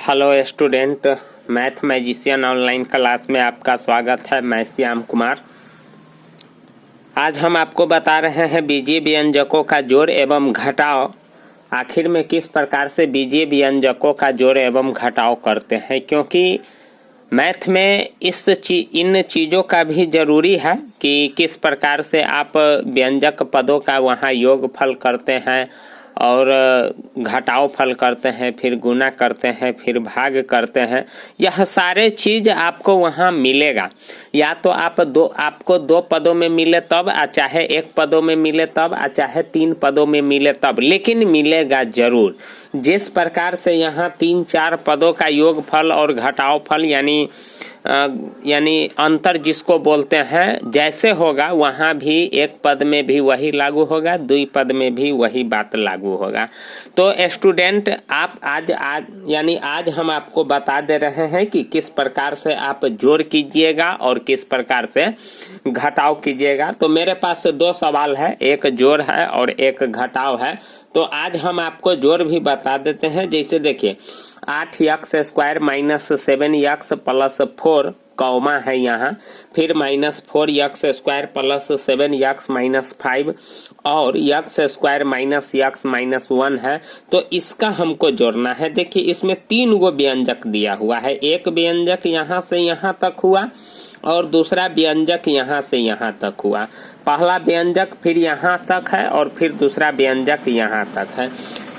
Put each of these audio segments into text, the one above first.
Hello student, math magician online class में आपका स्वागत है। मैं श्याम कुमार। आज हम आपको बता रहे हैं बीजीय व्यंजकों का जोड़ एवं घटाव। आखिर में किस प्रकार से बीजीय व्यंजकों का जोड़ एवं घटाव करते हैं, क्योंकि मैथ में इन चीज़ों का भी जरूरी है कि किस प्रकार से आप व्यंजक पदों का वहाँ योगफल करते हैं और घटाव फल करते हैं, फिर गुना करते हैं, फिर भाग करते हैं। यह सारे चीज आपको वहाँ मिलेगा। या तो आपको दो पदों में मिले तब, चाहे एक पदों में मिले तब, चाहे 3 पदों में मिले तब, लेकिन मिलेगा जरूर। जिस प्रकार से यहाँ 3-4 पदों का योगफल और घटाव फल यानी अंतर जिसको बोलते हैं, जैसे होगा वहाँ भी एक पद में भी वही लागू होगा, 2 पद में भी वही बात लागू होगा। तो स्टूडेंट, आप आज हम आपको बता दे रहे हैं कि किस प्रकार से आप जोड़ कीजिएगा और किस प्रकार से घटाव कीजिएगा। तो मेरे पास 2 सवाल है, एक जोड़ है और एक घटाव है। तो आज हम आपको जोड़ भी बता देते हैं। जैसे देखिए, 8x² minus 7x plus 4 comma है यहाँ, फिर -4x² प्लस 7x माइनस 5 और x² माइनस x माइनस 1 है। तो इसका हमको जोड़ना है। देखिए, इसमें 3 गो व्यंजक दिया हुआ है। एक व्यंजक यहाँ से यहाँ तक हुआ और दूसरा व्यंजक यहाँ से यहाँ तक हुआ। पहला व्यंजक फिर यहाँ तक है और फिर दूसरा व्यंजक यहाँ तक है।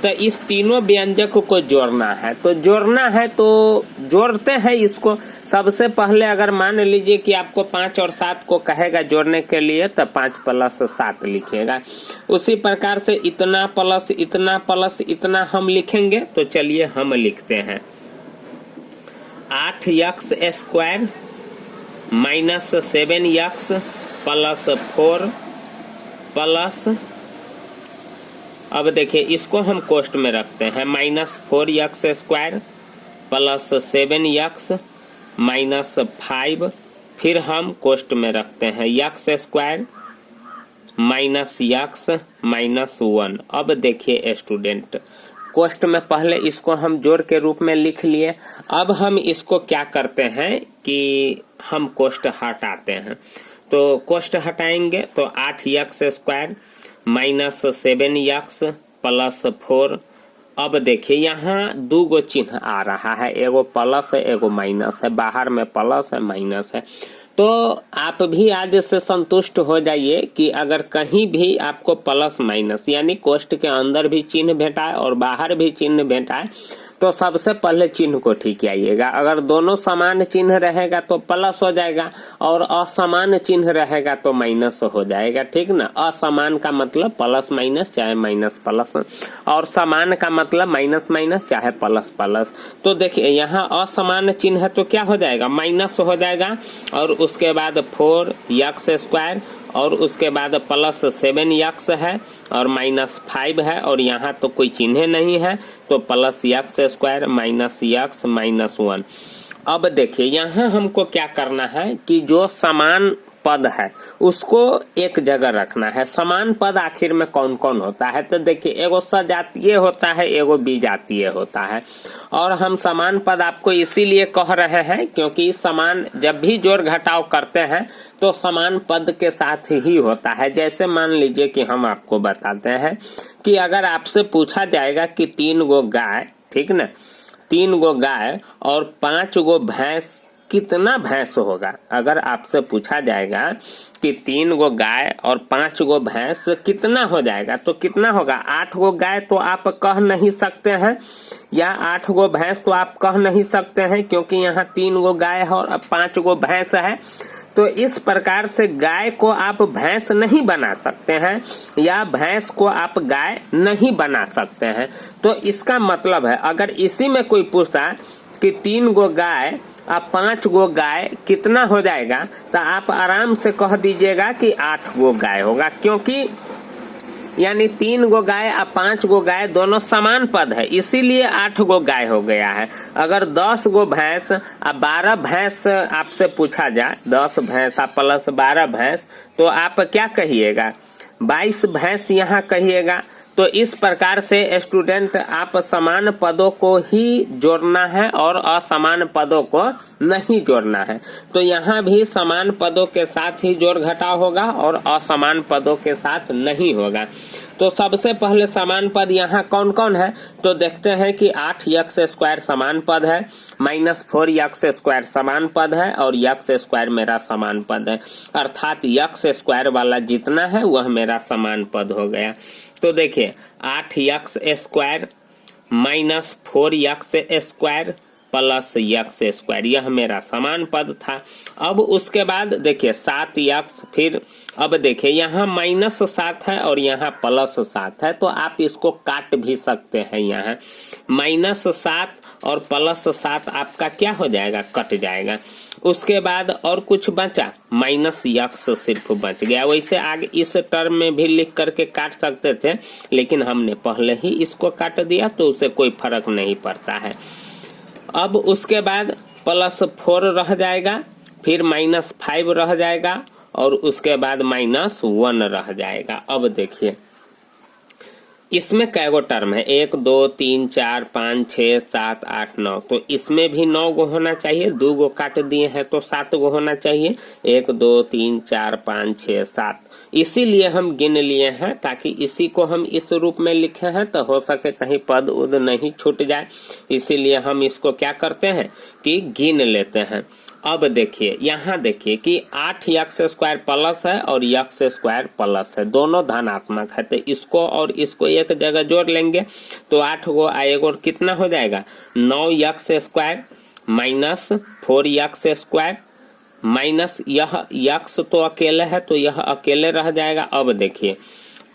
तो इस तीनों व्यंजक को जोड़ना है। तो जोड़ते हैं इसको। सबसे पहले अगर मान लीजिए कि आपको 5 और 7 को कहेगा जोड़ने के लिए, तो 5 प्लस 7 लिखिएगा। उसी प्रकार से इतना प्लस इतना हम लिखेंगे। तो चलिए हम लिखते हैं 8x² minus 7x plus 4 plus, अब देखिए इसको हम कोष्ट में रखते हैं, -4x² प्लस 7x माइनस 5, फिर हम कोष्ट में रखते हैं x² माइनस x माइनस 1। अब देखिए स्टूडेंट, कोष्ट में पहले इसको हम जोड़ के रूप में लिख लिए। अब हम इसको क्या करते हैं कि हम कोष्ट हटाते हैं। तो कोष्ट हटाएंगे तो 8x² माइनस 7x प्लस 4। अब देखिए यहाँ 2 गो चिन्ह आ रहा है, एगो प्लस है एगो माइनस है, बाहर में प्लस है माइनस है। तो आप भी आज से संतुष्ट हो जाइए कि अगर कहीं भी आपको प्लस माइनस यानी कोष्ट के अंदर भी चिन्ह भेटाए और बाहर भी चिन्ह भेटाए, तो सबसे पहले चिन्ह को ठीक आइएगा। अगर दोनों समान चिन्ह रहेगा तो प्लस हो जाएगा और असमान चिन्ह रहेगा तो माइनस हो जाएगा, ठीक ना। असमान का मतलब प्लस माइनस चाहे माइनस प्लस, और समान का मतलब माइनस माइनस चाहे प्लस प्लस। तो देखिए यहाँ असमान चिन्ह है तो क्या हो जाएगा, माइनस हो जाएगा। और उसके बाद 4x² और उसके बाद प्लस 7x है और माइनस 5 है और यहाँ तो कोई चिन्ह नहीं है, तो plus x² minus x minus 1। अब देखिए यहाँ हमको क्या करना है कि जो समान पद है उसको एक जगह रखना है। समान पद आखिर में कौन कौन होता है, तो देखिए एगो सजातीय होता है, एगो विजातीय होता है। और हम समान पद आपको इसीलिए कह रहे हैं क्योंकि समान जब भी जोड़ घटाव करते हैं तो समान पद के साथ ही होता है। जैसे मान लीजिए कि हम आपको बताते हैं कि अगर आपसे पूछा जाएगा कि 3 गो गाय, ठीक ना, 3 गो गाय और 5 गो भैंस, कितना भैंस होगा। अगर आपसे पूछा जाएगा कि 3 गो गाय और 5 गो भैंस कितना हो जाएगा, तो कितना होगा। 8 गो गाय तो आप कह नहीं सकते हैं या 8 गो भैंस तो आप कह नहीं सकते हैं, क्योंकि यहाँ 3 गो गाय है और 5 गो भैंस है। तो इस प्रकार से गाय को आप भैंस नहीं बना सकते हैं या भैंस को आप गाय नहीं बना सकते हैं। तो इसका मतलब है अगर इसी में कोई पूछता कि 3 गो गाय अब 5 गो गाय कितना हो जाएगा, तो आप आराम से कह दीजिएगा कि 8 गो गाय होगा, क्योंकि यानी 3 गो गाय और 5 गो गाय दोनों समान पद है, इसीलिए 8 गो गाय हो गया है। अगर 10 गो भैंस और 12 भैंस आपसे पूछा जाए, 10 भैंस प्लस 12 भैंस, तो आप क्या कहिएगा, 22 भैंस यहाँ कहिएगा। तो इस प्रकार से स्टूडेंट आप समान पदों को ही जोड़ना है और असमान पदों को नहीं जोड़ना है। तो यहाँ भी समान पदों के साथ ही जोड़ घटाव होगा और असमान पदों के साथ नहीं होगा। तो सबसे पहले समान पद यहाँ कौन कौन है, तो देखते हैं कि 8x² समान पद है, -4x² समान पद है और x² मेरा समान पद है, अर्थात x² वाला जितना है वह मेरा समान पद हो गया। तो देखिए 8x² -4x² प्लस x² यह मेरा समान पद था। अब उसके बाद देखिए 7x, फिर अब देखिए यहाँ -7 है और यहाँ +7 है, तो आप इसको काट भी सकते हैं। यहाँ -7 और +7 आपका क्या हो जाएगा, कट जाएगा। उसके बाद और कुछ बचा, -x सिर्फ बच गया। वैसे आगे इस टर्म में भी लिख करके काट सकते थे, लेकिन हमने पहले ही इसको काट दिया तो उसे कोई फर्क नहीं पड़ता है। अब उसके बाद +4 रह जाएगा, फिर -5 रह जाएगा और उसके बाद -1 रह जाएगा। अब देखिए इसमें कैगो टर्म है, 1 2 3 4 5 6 7 8 9, तो इसमें भी 9 गो होना चाहिए। 2 गो काट दिए हैं तो 7 गो होना चाहिए। 1 2 3 4 5 6 7, इसीलिए हम गिन लिए हैं ताकि इसी को हम इस रूप में लिखे हैं तो हो सके कहीं पद उद नहीं छूट जाए, इसीलिए हम इसको क्या करते हैं कि गिन लेते हैं। अब देखिए यहाँ देखिए कि 8x² प्लस है और x² प्लस है, दोनों धनात्मक है, तो इसको और इसको एक जगह जोड़ लेंगे तो 8 गो आएगा और कितना हो जाएगा, 9x² -4x² माइनस यह x तो अकेले है तो यह अकेले रह जाएगा। अब देखिए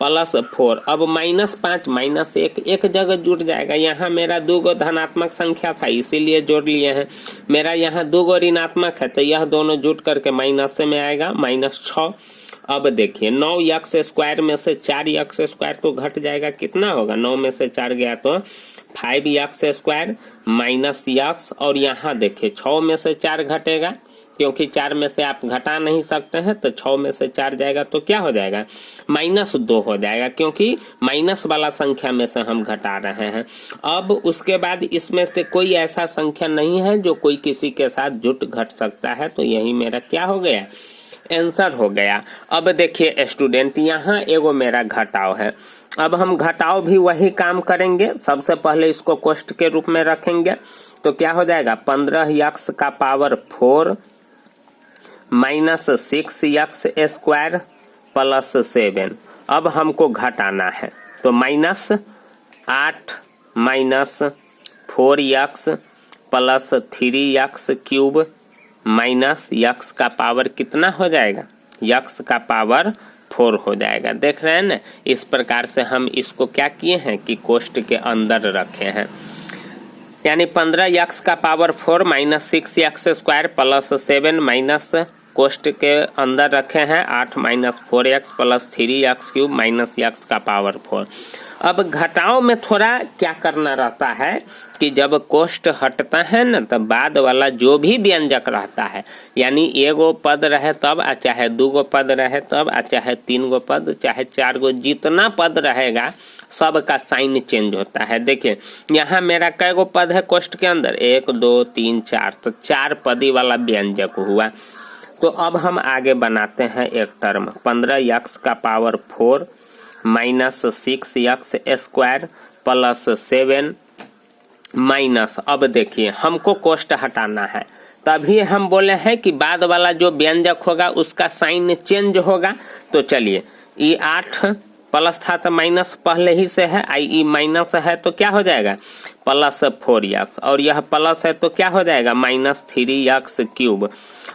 +4, अब -5 -1 एक जगह जुट जाएगा। यहाँ मेरा 2 गो धनात्मक संख्या था इसीलिए जोड़ लिए हैं। मेरा यहाँ 2 गो ऋणात्मक है तो यह दोनों जुट करके माइनस में आएगा, -6। अब देखिए 9x² में से 4x² तो घट जाएगा, कितना होगा, 9 में से 4 गया तो 5x² -x, और यहाँ देखिए 6 में से 4 घटेगा क्योंकि 4 में से आप घटा नहीं सकते हैं, तो 6 में से 4 जाएगा तो क्या हो जाएगा, -2 हो जाएगा, क्योंकि माइनस वाला संख्या में से हम घटा रहे हैं। अब उसके बाद इसमें से कोई ऐसा संख्या नहीं है जो कोई किसी के साथ जुट घट सकता है, तो यही मेरा क्या हो गया, आंसर हो गया। अब देखिए स्टूडेंट यहाँ एगो मेरा घटाव है। अब हम घटाव भी वही काम करेंगे। सबसे पहले इसको कोष्ठ के रूप में रखेंगे तो क्या हो जाएगा, 15x का पावर 4 -6x² प्लस 7। अब हमको घटाना है तो -8 -4x plus 3x³ minus x का पावर कितना हो जाएगा, x का पावर 4 हो जाएगा। देख रहे हैं ना, इस प्रकार से हम इसको क्या किए हैं कि कोष्ठ के अंदर रखे हैं। यानी 15x का पावर 4 -6x² प्लस 7 माइनस कोष्ठ के अंदर रखे हैं 8 -4x plus 3x³ minus x का पावर 4। अब घटाव में थोड़ा क्या करना रहता है कि जब कोष्ठ हटता है ना, तब बाद वाला जो भी व्यंजक रहता है, यानी एगो पद रहे तब, चाहे 2 गो पद रहे तब, चाहे 3 गो पद, चाहे 4 गो, जितना पद रहेगा सब का साइन चेंज होता है। देखिए यहाँ मेरा कै गो पद है कोष्ठ के अंदर, 1 2 3 4, तो 4 पदी वाला व्यंजक हुआ। तो अब हम आगे बनाते हैं एक टर्म, 15x का पावर 4 -6x² प्लस 7 माइनस, अब देखिए हमको कोष्ठ हटाना है, तभी हम बोले हैं कि बाद वाला जो व्यंजक होगा उसका साइन चेंज होगा। तो चलिए ये 8 प्लस था तो माइनस पहले ही से है, आई माइनस है तो क्या हो जाएगा, +4x, और यह प्लस है तो क्या हो जाएगा, -3x³,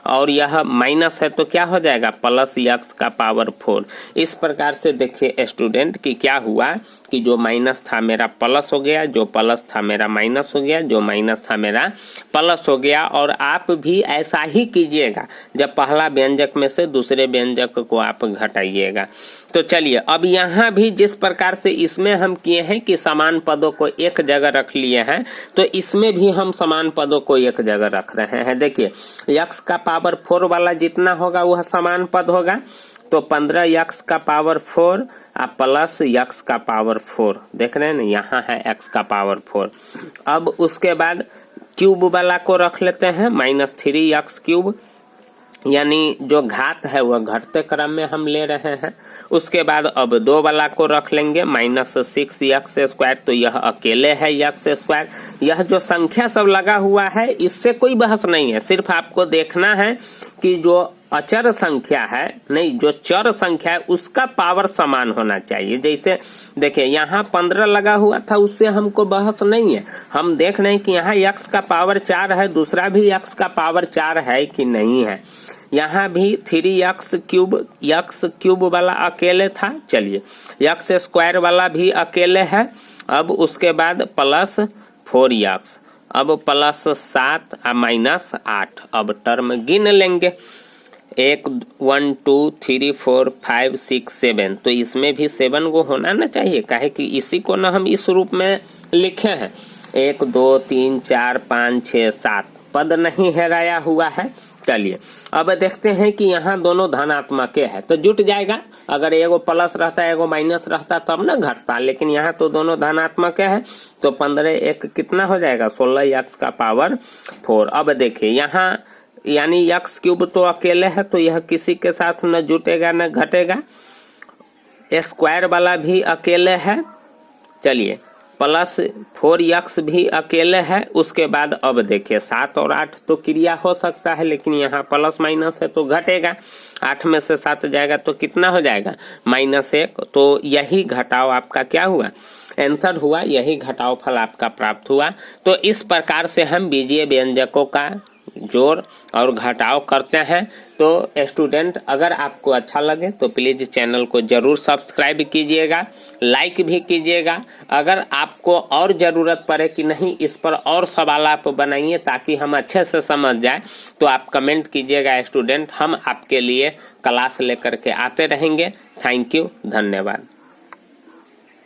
और यह माइनस है तो क्या हो जाएगा, +x का पावर 4। इस प्रकार से देखिए स्टूडेंट कि क्या हुआ कि जो माइनस था मेरा प्लस हो गया, जो प्लस था मेरा माइनस हो गया, जो माइनस था मेरा प्लस हो गया। और आप भी ऐसा ही कीजिएगा, जब पहला व्यंजक में से दूसरे व्यंजक को आप घटाइएगा। तो चलिए अब यहाँ भी जिस प्रकार से इसमें हम किए हैं कि समान पदों को एक जगह रख लिए हैं, तो इसमें भी हम समान पदों को एक जगह रख रहे हैं। देखिए x का पावर 4 वाला जितना होगा वह समान पद होगा, तो 15 यक्स का पावर 4 और प्लस यक्स का पावर 4, देख रहे हैं ना, यहाँ है x का पावर 4। अब उसके बाद क्यूब वाला को रख लेते हैं -3x क्यूब, यानी जो घात है वह घटते क्रम में हम ले रहे हैं। उसके बाद अब 2 वाला को रख लेंगे -6x², तो यह अकेले है x²। यह जो संख्या सब लगा हुआ है इससे कोई बहस नहीं है, सिर्फ आपको देखना है कि जो अचर संख्या है, नहीं जो चर संख्या है उसका पावर समान होना चाहिए। जैसे देखिए यहाँ 15 लगा हुआ था, उससे हमको बहस नहीं है, हम देख रहे हैं कि यहाँ x का पावर 4 है, दूसरा भी x का पावर 4 है कि नहीं है। यहाँ भी 3x क्यूब वाला अकेले था, चलिए x² वाला भी अकेले है। अब उसके बाद प्लस 4x, अब प्लस 7 और -8, अब टर्म गिन लेंगे 1 2 3 4 5 6 7, तो इसमें भी 7 को होना ना चाहिए, काहे कि इसी को ना हम इस रूप में लिखे हैं। 1 2 3 4 5 6 7 पद नहीं हेराया हुआ है। चलिए अब देखते हैं कि यहाँ दोनों धनात्मक है तो जुट जाएगा। अगर एगो प्लस रहता एगो माइनस रहता तब ना घटता, लेकिन यहाँ तो दोनों धनात्मक है, तो 15 1 कितना हो जाएगा 16x का पावर 4। अब देखिए यहाँ यानी x³ तो अकेले है, तो यह किसी के साथ न जुटेगा न घटेगा। स्क्वायर वाला भी अकेले है, चलिए प्लस 4x भी अकेले है। उसके बाद अब देखिए 7 और 8 तो क्रिया हो सकता है, लेकिन यहाँ प्लस माइनस है तो घटेगा, 8 में से 7 जाएगा तो कितना हो जाएगा -1। तो यही घटाव आपका क्या हुआ, आंसर हुआ, यही घटाव फल आपका प्राप्त हुआ। तो इस प्रकार से हम बीजीय व्यंजकों का जोड़ और घटाव करते हैं। तो स्टूडेंट अगर आपको अच्छा लगे तो प्लीज चैनल को जरूर सब्सक्राइब कीजिएगा, लाइक भी कीजिएगा। अगर आपको और जरूरत पड़े कि नहीं इस पर और सवाल आप बनाइए ताकि हम अच्छे से समझ जाए, तो आप कमेंट कीजिएगा स्टूडेंट, हम आपके लिए क्लास लेकर के आते रहेंगे। थैंक यू, धन्यवाद।